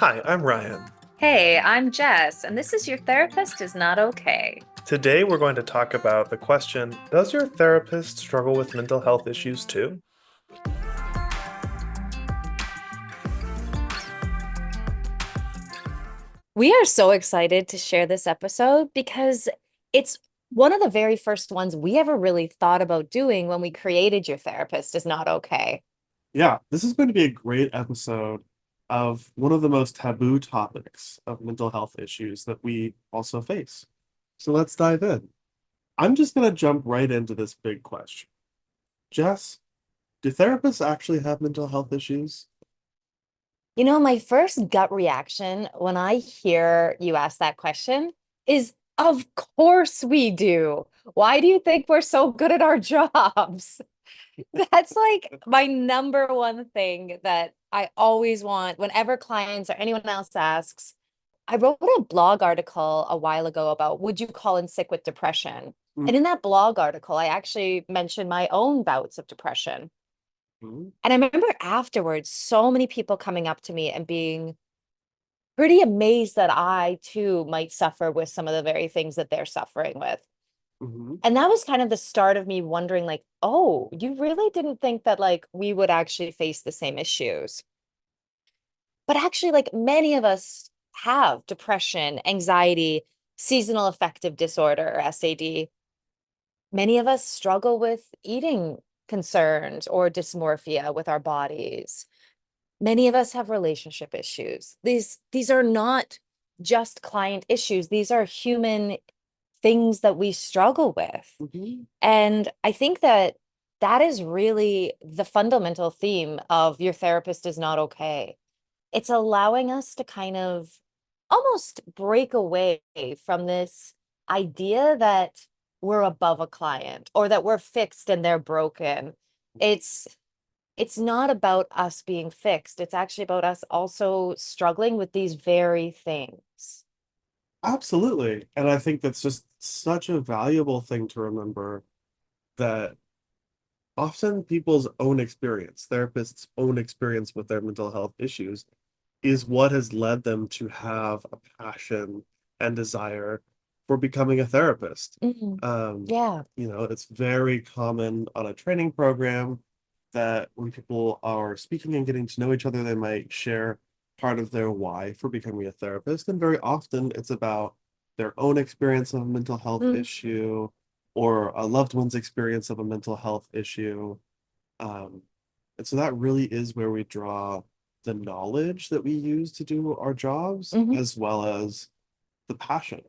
Hi, I'm Ryan. Hey, I'm Jess, and this is Your Therapist is Not Okay. Today we're going to talk about the question, does your therapist struggle with mental health issues too? We are so excited to share this episode because it's one of the very first ones we ever really thought about doing when we created Your Therapist is Not Okay. Yeah, this is going to be a great episode of one of the most taboo topics of mental health issues that we also face. So let's dive in. I'm just going to jump right into this big question. Jess, do therapists actually have mental health issues? My first gut reaction when I hear you ask that question is, of course we do. Why do you think we're so good at our jobs? That's like my number one thing that I always want whenever clients or anyone else asks. I wrote a blog article a while ago about would you call in sick with depression? And in that blog article, I actually mentioned my own bouts of depression. Mhm. And I remember afterwards, so many people coming up to me and being pretty amazed that I too might suffer with some of the very things that they're suffering with. Mhm. And that was kind of the start of me wondering, like, oh, you really didn't think that like we would actually face the same issues. But actually, like many of us have depression, anxiety, seasonal affective disorder, or SAD. Many of us struggle with eating concerns or dysmorphia with our bodies. Many of us have relationship issues. These are not just client issues. These are human things that we struggle with. Mhm. And I think that that is really the fundamental theme of Your Therapist is Not Okay. It's allowing us to kind of almost break away from this idea that we're above a client or that we're fixed and they're broken. It's it's not about us being fixed. It's actually about us also struggling with these very things. Absolutely. And I think that's just such a valuable thing to remember that often people's own experience, therapists' own experience with their mental health issues, is what has led them to have a passion and desire for becoming a therapist. Mhm. Um, Yeah. it's very common on a training program that when people are speaking and getting to know each other, they might share part of their why for becoming a therapist. And very often it's about their own experience of a mental health Mm, issue or a loved one's experience of a mental health issue. Um, and so that really is where we draw the knowledge that we use to do our jobs, mhm. as well as the passion.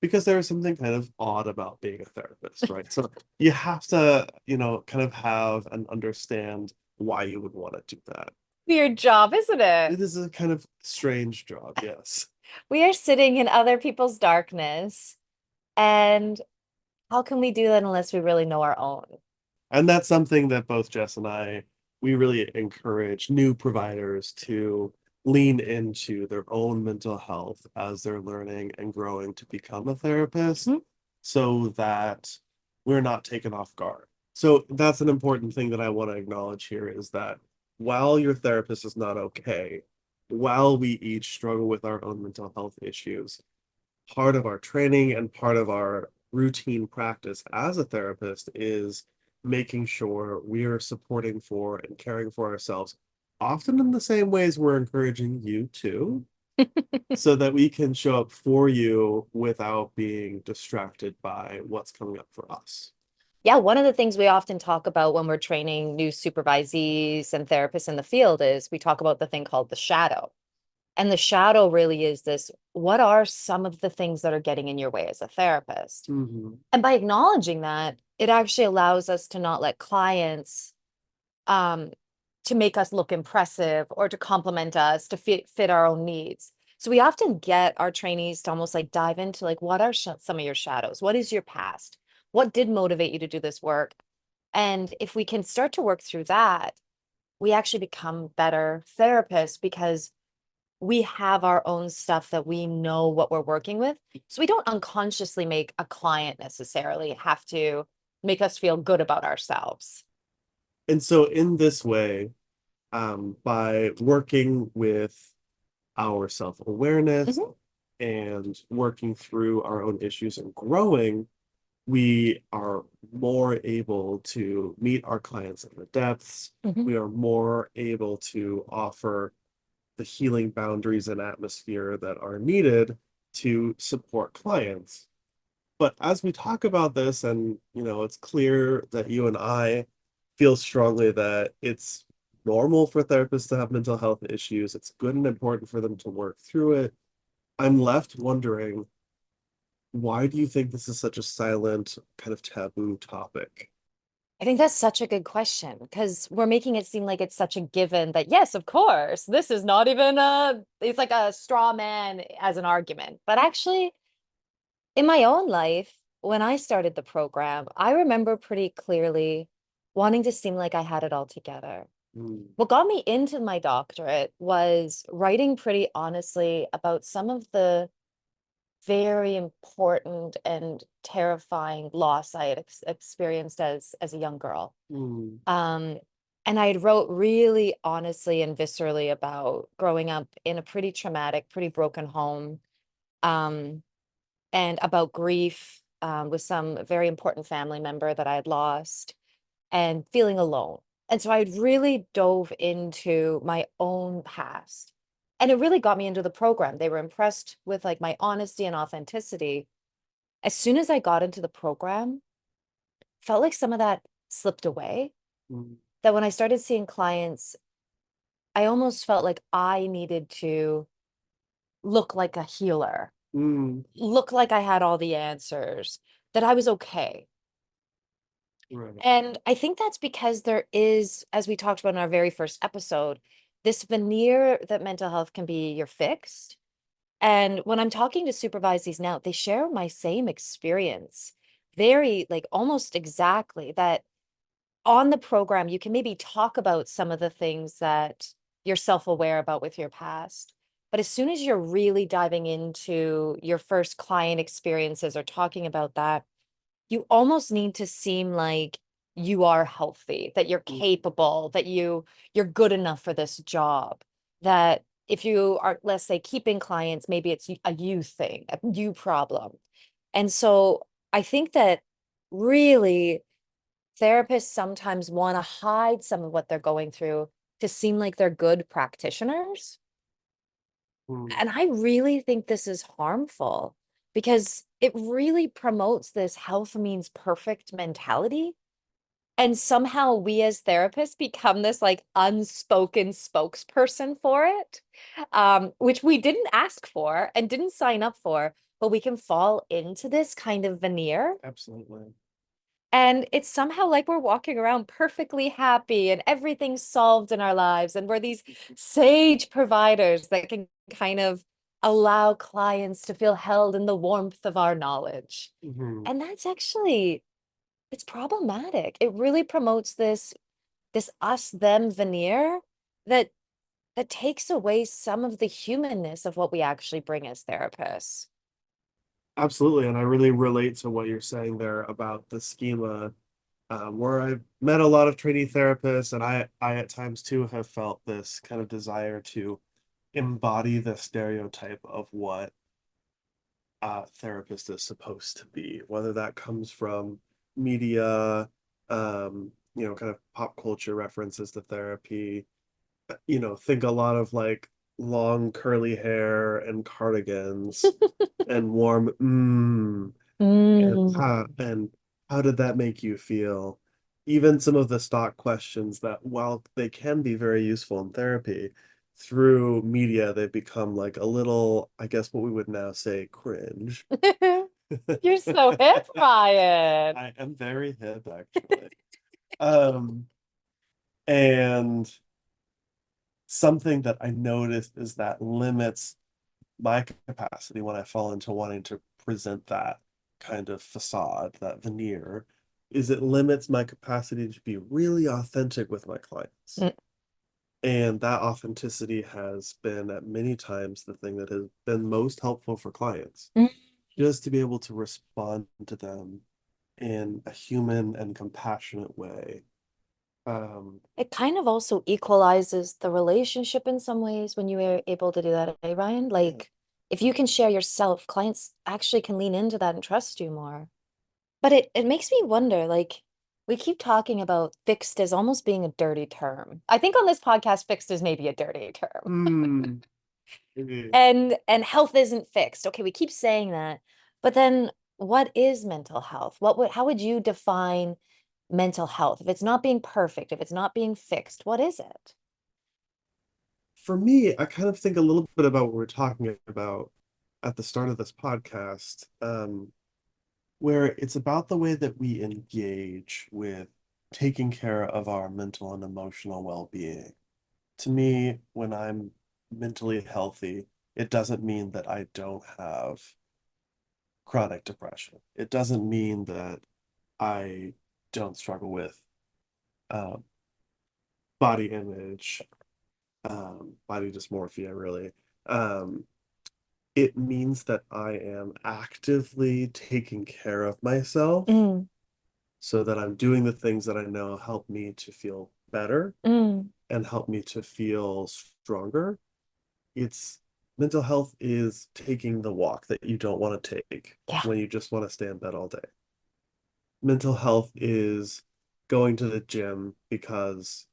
Because there is something kind of odd about being a therapist, right? So you have to, kind of have and understand why you would want to do that. Weird job, isn't it? It is a kind of strange job, yes. We are sitting in other people's darkness. And how can we do that unless we really know our own? And that's something that both Jess and we really encourage new providers to lean into their own mental health as they're learning and growing to become a therapist Mhm. so that we're not taken off guard. So that's an important thing that I want to acknowledge here is that while your therapist is not okay, while we each struggle with our own mental health issues, part of our training and part of our routine practice as a therapist is making sure we are supporting for and caring for ourselves, often in the same ways we're encouraging you to, so that we can show up for you without being distracted by what's coming up for us. Yeah, one of the things we often talk about when we're training new supervisees and therapists in the field is we talk about the thing called the shadow. And the shadow really is this, what are some of the things that are getting in your way as a therapist? Mhm. And by acknowledging that, it actually allows us to not let clients um to make us look impressive or to compliment us to fit our own needs. So we often get our trainees to almost like dive into like what are some of your shadows? What is your past? What did motivate you to do this work? And if we can start to work through that, we actually become better therapists because we have our own stuff that we know what we're working with. So we don't unconsciously make a client necessarily have to make us feel good about ourselves. And so in this way, by working with our self-awareness Mhm. and working through our own issues and growing, we are more able to meet our clients in the depths. Mhm. We are more able to offer the healing boundaries and atmosphere that are needed to support clients. But as we talk about this, and it's clear that you and I feel strongly that it's normal for therapists to have mental health issues. It's good and important for them to work through it. I'm left wondering, why do you think this is such a silent, kind of taboo topic? I think that's such a good question because we're making it seem like it's such a given that, yes, of course, this is not even it's like a straw man as an argument. But actually, in my own life, when I started the program, I remember pretty clearly wanting to seem like I had it all together. Mm, What got me into my doctorate was writing pretty honestly about some of the very important and terrifying loss I had experienced as a young girl. mm, Um, and I wrote really honestly and viscerally about growing up in a pretty traumatic, pretty broken home, um, and about grief with some very important family member that I had lost and feeling alone. And so I really dove into my own past. And it really got me into the program. They were impressed with like my honesty and authenticity. As soon as I got into the program, felt like some of that slipped away. mm, That when I started seeing clients, I almost felt like I needed to look like a healer, mm, look like I had all the answers, that I was okay. right. And I think that's because there is, as we talked about in our very first episode, this veneer that mental health can be you're fixed. And when I'm talking to supervisees now, they share my same experience, very like almost exactly that on the program, you can maybe talk about some of the things that you're self-aware about with your past. But as soon as you're really diving into your first client experiences or talking about that, you almost need to seem like you are healthy, that you're Mm, capable, that you're good enough for this job. That if you are, let's say, keeping clients, maybe it's a you thing, a you problem. And so I think that really therapists sometimes want to hide some of what they're going through to seem like they're good practitioners. mm. And I really think this is harmful because it really promotes this health means perfect mentality. And somehow we as therapists become this like unspoken spokesperson for it, which we didn't ask for and didn't sign up for, but we can fall into this kind of veneer. Absolutely. And it's somehow like we're walking around perfectly happy and everything's solved in our lives. And we're these sage providers that can kind of allow clients to feel held in the warmth of our knowledge. Mhm. And that's actually, it's problematic. It really promotes this us them veneer that that takes away some of the humanness of what we actually bring as therapists. Absolutely. And I really relate to what you're saying there about the schema, where I've met a lot of trainee therapists, and I at times too have felt this kind of desire to embody the stereotype of what a therapist is supposed to be, whether that comes from media, kind of pop culture references to therapy, think a lot of like long curly hair and cardigans and warm and Mm. how did that make you feel? Even some of the stock questions that, while they can be very useful in therapy, through media, they become like a little, I guess what we would now say, cringe. You're so hip, Ryan. I am very hip, actually. Um, and something that I noticed is that limits my capacity when I fall into wanting to present that kind of facade, that veneer, is it limits my capacity to be really authentic with my clients. Mm. And that authenticity has been at many times the thing that has been most helpful for clients, Mm. just to be able to respond to them in a human and compassionate way. It kind of also equalizes the relationship in some ways when you are able to do that, eh, Ryan? Like, if you can share yourself, clients actually can lean into that and trust you more. But it makes me wonder, like, we keep talking about fixed as almost being a dirty term. I think on this podcast, fixed is maybe a dirty term. Maybe. And health isn't fixed. Okay, we keep saying that. But then what is mental health? How would you define mental health? If it's not being perfect, if it's not being fixed, what is it? For me, I kind of think a little bit about what we're talking about at the start of this podcast, where it's about the way that we engage with taking care of our mental and emotional well-being. To me, when I'm mentally healthy, it doesn't mean that I don't have chronic depression. It doesn't mean that I don't struggle with um, body image, body dysmorphia, really. Um, it means that I am actively taking care of myself Mm, so that I'm doing the things that I know help me to feel better mm, and help me to feel stronger. It's mental health is taking the walk that you don't want to take yeah. when you just want to stay in bed all day. Mental health is going to the gym because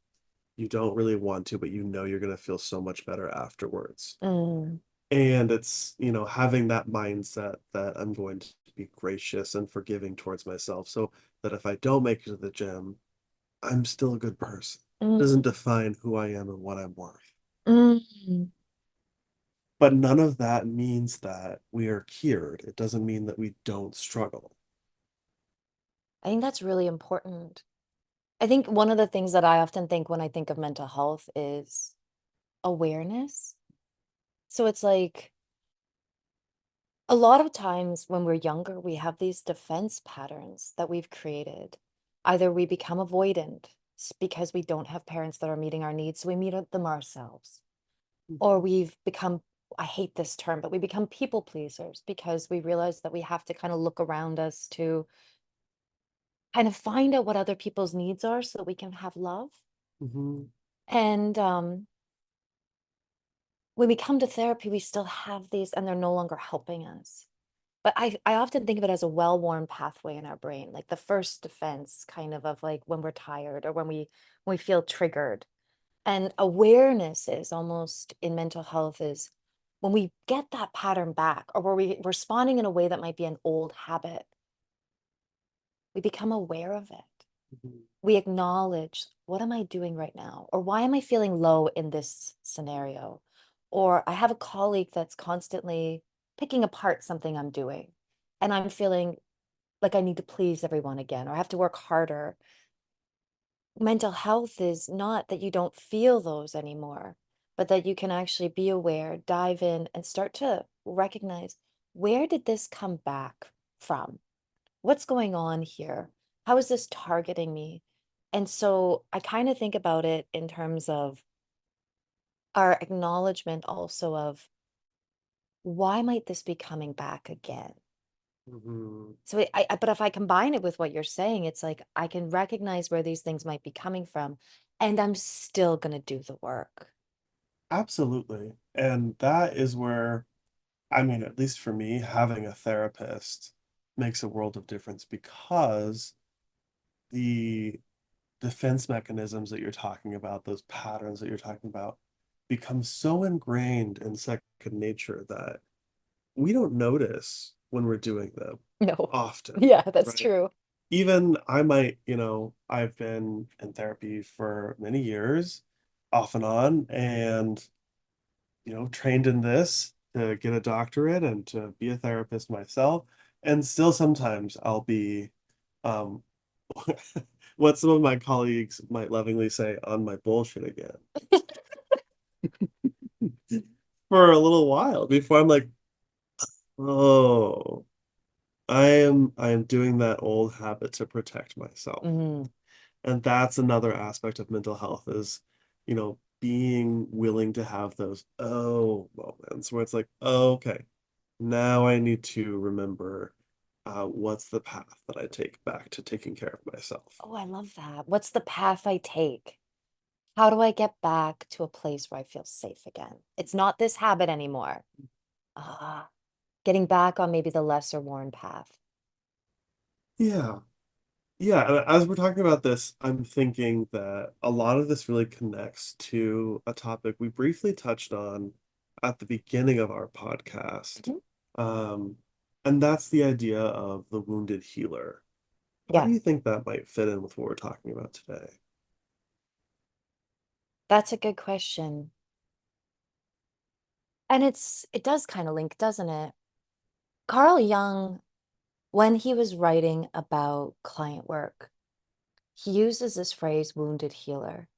you don't really want to, but you know you're going to feel so much better afterwards. Mm, And it's, having that mindset that I'm going to be gracious and forgiving towards myself so that if I don't make it to the gym, I'm still a good person. It mm, doesn't define who I am and what I'm worth. mm. But none of that means that we are cured. It doesn't mean that we don't struggle. I think that's really important. I think one of the things that I often think when I think of mental health is awareness. So it's like a lot of times when we're younger, we have these defense patterns that we've created. Either we become avoidant because we don't have parents that are meeting our needs, so we meet them ourselves. Or we've become, I hate this term, but we become people pleasers because we realize that we have to kind of look around us to kind of find out what other people's needs are so that we can have love. Mhm. And when we come to therapy, we still have these and they're no longer helping us. But I often think of it as a well-worn pathway in our brain, like the first defense kind of like when we're tired or when we feel triggered. And awareness is almost in mental health is when we get that pattern back or where we're responding in a way that might be an old habit, we become aware of it. Mhm. We acknowledge, what am I doing right now? Or why am I feeling low in this scenario? Or I have a colleague that's constantly picking apart something I'm doing, and I'm feeling like I need to please everyone again, or I have to work harder. Mental health is not that you don't feel those anymore, but that you can actually be aware, dive in, and start to recognize, where did this come back from? What's going on here? How is this targeting me? And so I kind of think about it in terms of our acknowledgement also of, why might this be coming back again? Mhm. So but if I combine it with what you're saying, it's like I can recognize where these things might be coming from, and I'm still gonna do the work. Absolutely. And that is where, I mean, at least for me, having a therapist makes a world of difference because the defense mechanisms that you're talking about, those patterns that you're talking about, become so ingrained in second nature that we don't notice when we're doing them No. often, Yeah, that's right? true. Even I might, I've been in therapy for many years, off and on, and trained in this to get a doctorate and to be a therapist myself. And still sometimes I'll be um what some of my colleagues might lovingly say on my bullshit again for a little while before I'm like, oh, I am doing that old habit to protect myself. Mhm. And that's another aspect of mental health is, being willing to have those oh moments where it's like, oh, okay, now I need to remember what's the path that I take back to taking care of myself? Oh, I love that. What's the path I take? How do I get back to a place where I feel safe again? It's not this habit anymore. Ah, getting back on maybe the lesser worn path. Yeah. Yeah, and as we're talking about this, I'm thinking that a lot of this really connects to a topic we briefly touched on at the beginning of our podcast. Mhm. Um, and that's the idea of the wounded healer. How do Yeah, you think that might fit in with what we're talking about today? that's a good question. And it does kind of link, doesn't it? Carl Jung, when he was writing about client work, he uses this phrase wounded healer.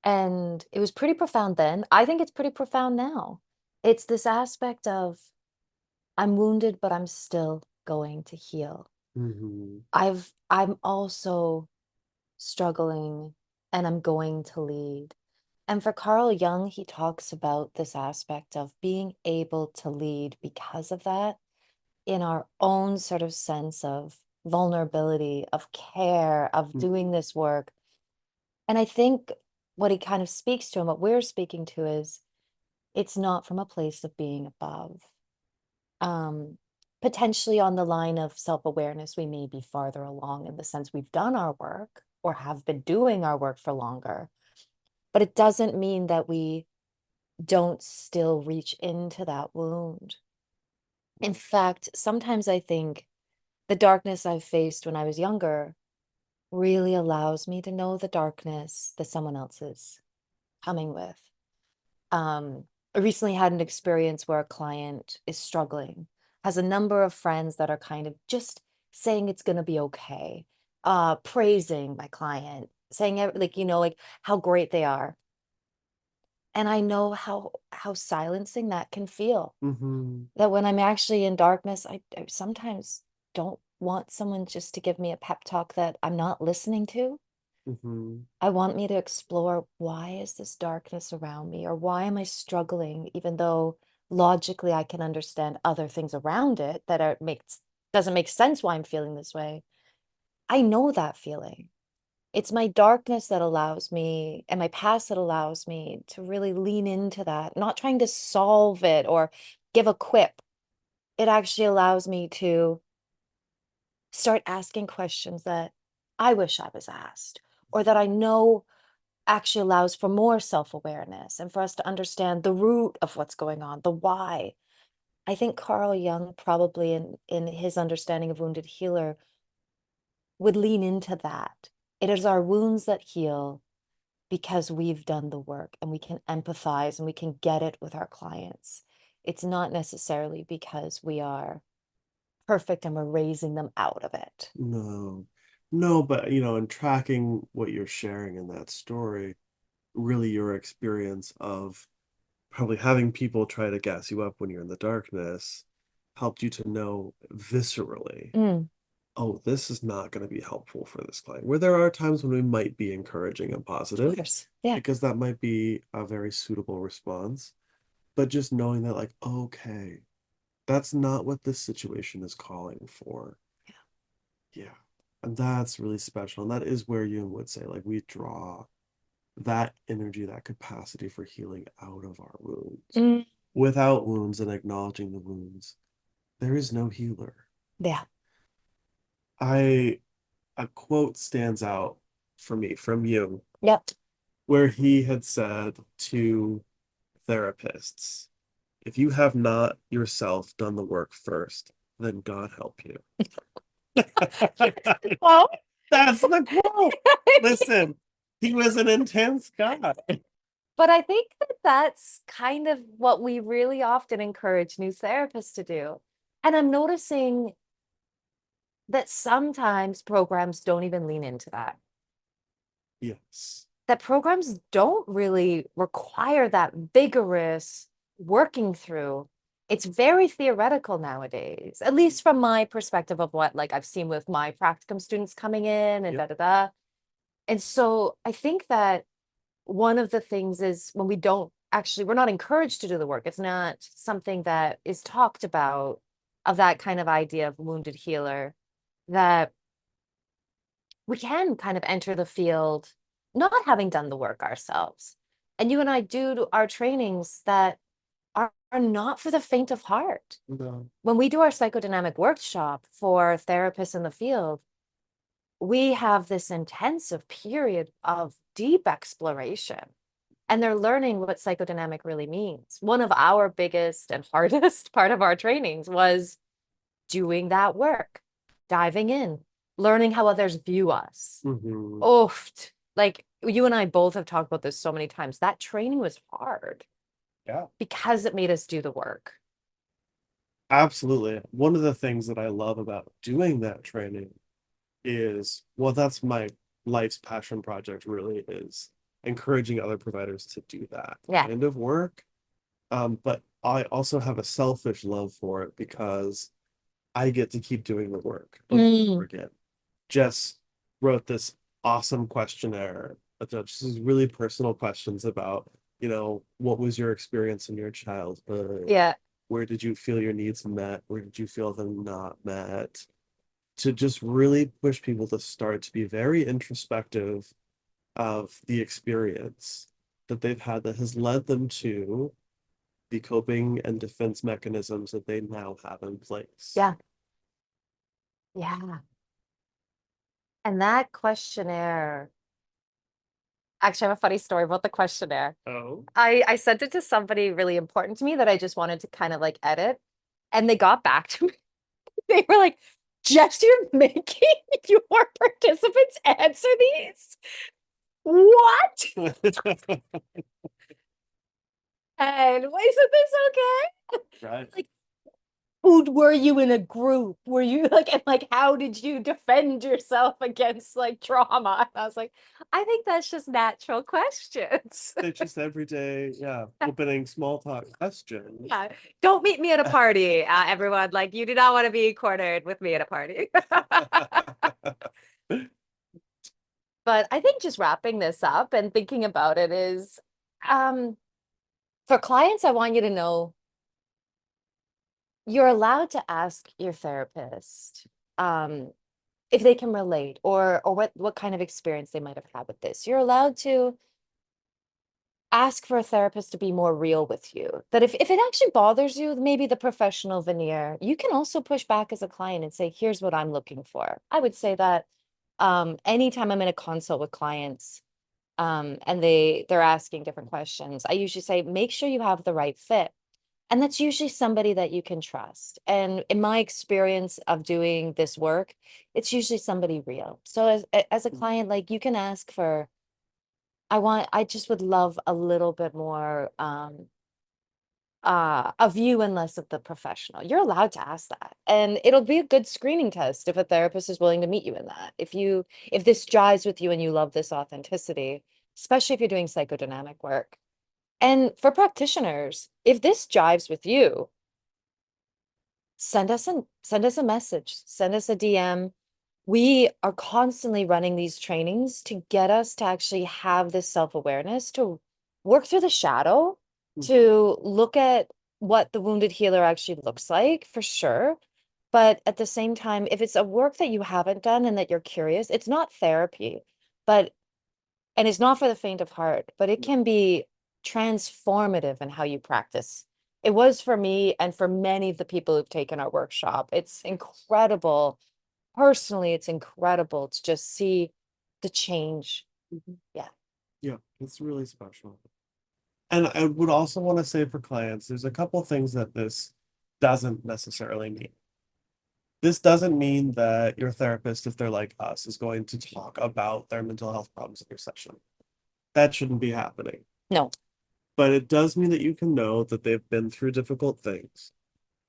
And it was pretty profound then. I think it's pretty profound now. It's this aspect of I'm wounded, but I'm still going to heal. Hmm. I'm also struggling and I'm going to lead. And for Carl Jung, he talks about this aspect of being able to lead because of that in our own sort of sense of vulnerability, of care, of doing this work. And I think what he kind of speaks to and what we're speaking to is it's not from a place of being above. Um, Potentially on the line of self-awareness, we may be farther along in the sense we've done our work or have been doing our work for longer. But it doesn't mean that we don't still reach into that wound. In fact, sometimes I think the darkness I've faced when I was younger really allows me to know the darkness that someone else is coming with. I recently had an experience where a client is struggling, has a number of friends that are kind of just saying it's going to be okay, praising my client, saying like, like how great they are. And I know how silencing that can feel. Hmm. That when I'm actually in darkness, I sometimes don't want someone just to give me a pep talk that I'm not listening to. Hmm. I want me to explore why is this darkness around me or why am I struggling, even though logically I can understand other things around it that are makes doesn't make sense why I'm feeling this way. I know that feeling. It's my darkness that allows me and my past that allows me to really lean into that, not trying to solve it or give a quip. It actually allows me to start asking questions that I wish I was asked or that I know actually allows for more self-awareness and for us to understand the root of what's going on, the why. I think Carl Jung probably in his understanding of wounded healer would lean into that. It is our wounds that heal because we've done the work and we can empathize and we can get it with our clients. It's not necessarily because we are perfect and we're raising them out of it. No, no, but in tracking what you're sharing in that story, really your experience of probably having people try to gas you up when you're in the darkness helped you to know viscerally, Mm, oh, this is not going to be helpful for this client. Where there are times when we might be encouraging and of positive, course. Yeah. because that might be a very suitable response. But just knowing that, like, okay, that's not what this situation is calling for. Yeah. And that's really special. And that is where Jung would say, like, we draw that energy, that capacity for healing out of our wounds. Mm, Without wounds and acknowledging the wounds, there is no healer. yeah. I A quote stands out for me from Jung, Yep. where he had said to therapists, if you have not yourself done the work first, then God help you. Well, That's the quote. Listen, he was an intense guy. but I think that that's kind of what we really often encourage new therapists to do. And I'm noticing that sometimes programs don't even lean into that. Yes. That programs don't really require that vigorous working through. It's very theoretical nowadays, at least from my perspective of what like I've seen with my practicum students coming in and Yep. da da da. And so I think that one of the things is when we don't actually, we're not encouraged to do the work. It's not something that is talked about. of that kind of idea of wounded healer, that we can kind of enter the field not having done the work ourselves. And you and I do our trainings that are not for the faint of heart. No. When we do our psychodynamic workshop for therapists in the field, we have this intensive period of deep exploration, and they're learning what psychodynamic really means. One of our biggest and hardest part of our trainings was doing that work, diving in, learning how others view us. Mhm. Oofed. Like you and I both have talked about this so many times. That training was hard Yeah. because it made us do the work. Absolutely. One of the things that I love about doing that training is, well, that's my life's passion project, really, is encouraging other providers to do that Yeah. kind of work. But I also have a selfish love for it because I get to keep doing the work over and over again. Jess wrote this awesome questionnaire, just these really personal questions about, what was your experience in your childhood? Yeah. Where did you feel your needs met? Where did you feel them not met? To just really push people to start to be very introspective of the experience that they've had that has led them to the coping and defense mechanisms that they now have in place. Yeah. Yeah. And that questionnaire, actually, I have a funny story about the questionnaire. Oh. I sent it to somebody really important to me that I just wanted to kind of like edit. And they got back to me. They were like, Jess, you're making your participants answer these? What? And isn't this okay? Right. Like, who were you in a group? Were you like, and like, how did you defend yourself against like trauma? And I was like, I think that's just natural questions. They're just everyday, opening small talk questions. Yeah. Don't meet me at a party, everyone. Like, you do not want to be cornered with me at a party. But I think just wrapping this up and thinking about it is, for clients, I want you to know you're allowed to ask your therapist if they can relate, or what kind of experience they might have had with this. You're allowed to ask for a therapist to be more real with you. That if it actually bothers you, maybe the professional veneer, you can also push back as a client and say, here's what I'm looking for. I would say that anytime I'm in a consult with clients, and they're asking different questions, I usually say, make sure you have the right fit. And that's usually somebody that you can trust. And in my experience of doing this work, it's usually somebody real. So as a client, like, you can ask for, I just would love a little bit more of you and less of the professional. You're allowed to ask that. And it'll be a good screening test if a therapist is willing to meet you in that. If this jives with you and you love this authenticity, especially if you're doing psychodynamic work. And for practitioners, if this jives with you, send us a message, send us a DM. We are constantly running these trainings to get us to actually have this self-awareness, to work through the shadow, to look at what the wounded healer actually looks like, for sure. But at the same time, if it's a work that you haven't done and that you're curious, it's not therapy, and it's not for the faint of heart, but it can be transformative in how you practice. It was for me and for many of the people who've taken our workshop. It's incredible. Personally, it's incredible to just see the change. Yeah. Yeah, it's really special. And I would also want to say for clients, there's a couple things that this doesn't necessarily mean. This doesn't mean that your therapist, if they're like us, is going to talk about their mental health problems in your session. That shouldn't be happening. No. But it does mean that you can know that they've been through difficult things.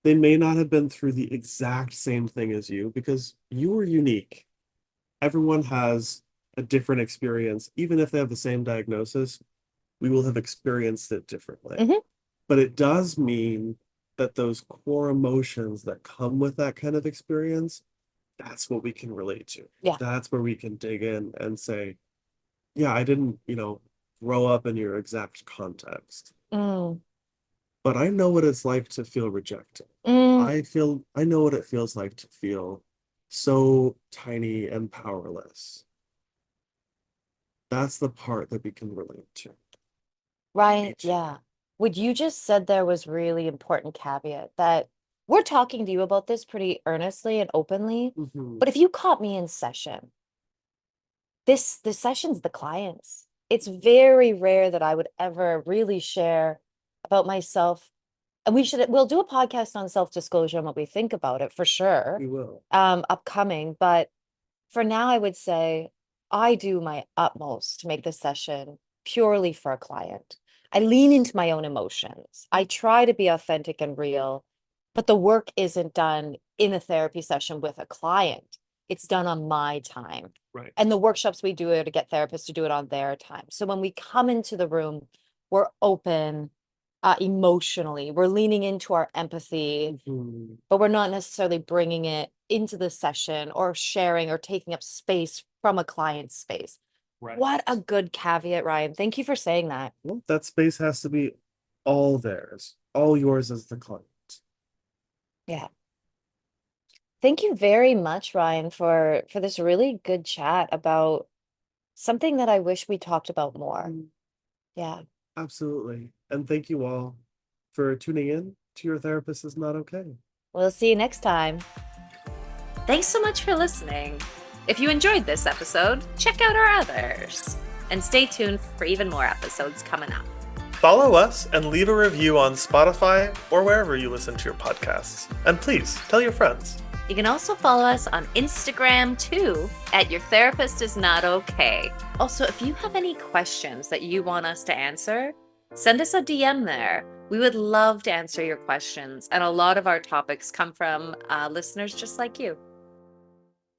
They may not have been through the exact same thing as you because you are unique. Everyone has a different experience. Even if they have the same diagnosis, we will have experienced it differently. Mhm. But it does mean that those core emotions that come with that kind of experience, that's what we can relate to. Yeah. That's where we can dig in and say, yeah, I didn't, grow up in your exact context, Mm. but I know what it's like to feel rejected. Mm. I know what it feels like to feel so tiny and powerless. That's the part that we can relate to. Ryan, yeah. What you just said there was really important caveat that we're talking to you about this pretty earnestly and openly. Mhm. But if you caught me in session, the session's the clients. It's very rare that I would ever really share about myself. And we'll do a podcast on self-disclosure and what we think about it for sure. We will. Upcoming. But for now, I would say I do my utmost to make the session purely for a client. I lean into my own emotions. I try to be authentic and real, but the work isn't done in a therapy session with a client. It's done on my time. Right. And the workshops we do are to get therapists to do it on their time. So when we come into the room, we're open emotionally, we're leaning into our empathy, Mhm. but we're not necessarily bringing it into the session or sharing or taking up space from a client's space. Right. What a good caveat, Ryan. Thank you for saying that. Well, that space has to be all theirs, all yours as the client. Yeah. Thank you very much, Ryan, for this really good chat about something that I wish we talked about more. Yeah. Absolutely. And thank you all for tuning in to Your Therapist Is Not Okay. We'll see you next time. Thanks so much for listening. If you enjoyed this episode, check out our others. And stay tuned for even more episodes coming up. Follow us and leave a review on Spotify or wherever you listen to your podcasts. And please tell your friends. You can also follow us on Instagram too, at Your Therapist Is Not Okay. Also, if you have any questions that you want us to answer, send us a DM there. We would love to answer your questions. And a lot of our topics come from listeners just like you.